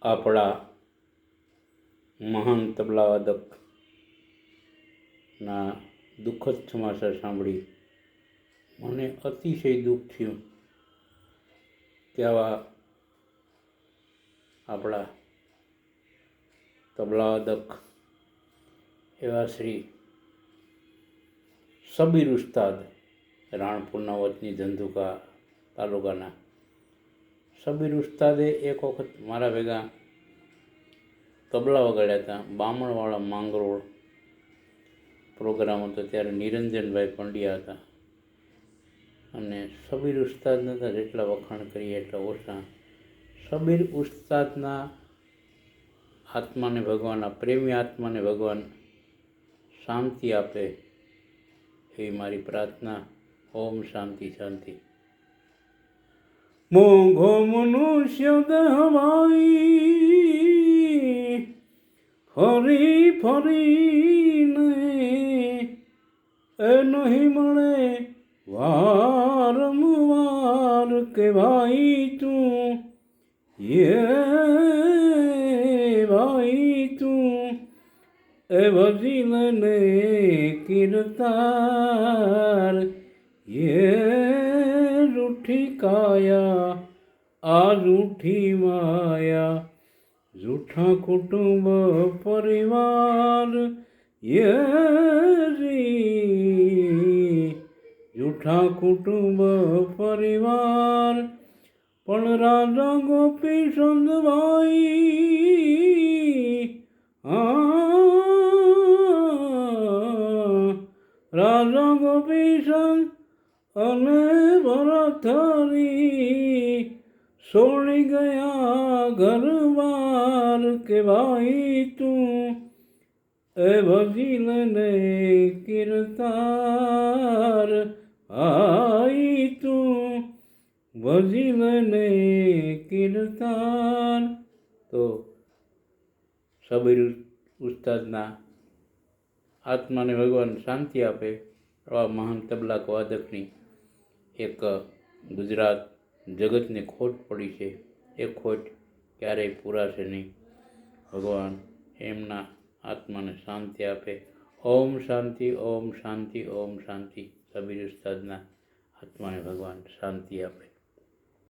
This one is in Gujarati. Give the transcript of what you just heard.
આપણા મહાન તબલાવાદકના દુઃખદ સમાચાર સાંભળી મને અતિશય દુઃખ થયું કે આવા આપણા તબલાવાદક એવા શ્રી શબીર ઉસ્તાદ, રાણપુરના વતની ધંધુકા તાલુકાના શબીર ઉસ્તાદે એક વખત મારા ભેગા તબલા વગાડ્યા હતા. બામણવાળા માંગરોળ પ્રોગ્રામ હતો ત્યારે નિરંજનભાઈ પંડ્યા હતા અને શબીર ઉસ્તાદના હતા જેટલા વખાણ કરીએ એટલા ઓછા. શબીર ઉસ્તાદના આત્માને ભગવાન, આ પ્રેમી આત્માને ભગવાન શાંતિ આપે એવી મારી પ્રાર્થના. ઓમ શાંતિ શાંતિ. મોંઘો મનુષ્ય દહવાઈ ફરી ફરીને એ નહીં મળે વારંવાર કે ભાઈ તું ભાઈ તું એ વજીલને કિરતાર રૂઠી કાયા આ રૂઠી માયા જૂઠા કુટુંબ પરિવાર જૂઠા કુટુંબ પરિવાર. પણ રાજા ગોપી સંતભાઈ રાજા ગોપી સંત અને ભરથરી છોડી ગયા ઘરવાર કે ભાઈ તું એ ભજીલને કિરતાર આઈ તું ભજીલને કિરતાર. તો શબીર ઉસ્તાદના આત્માને ભગવાન શાંતિ આપે. આવા મહાન તબલા વાદકની એક ગુજરાત જગતને ખોટ પડી છે. એ ખોટ ક્યારેય પૂરાશે નહીં. ભગવાન એમના આત્માને શાંતિ આપે. ઓમ શાંતિ, ઓમ શાંતિ, ઓમ શાંતિ. શબીર ઉસ્તાદના આત્માને ભગવાન શાંતિ આપે.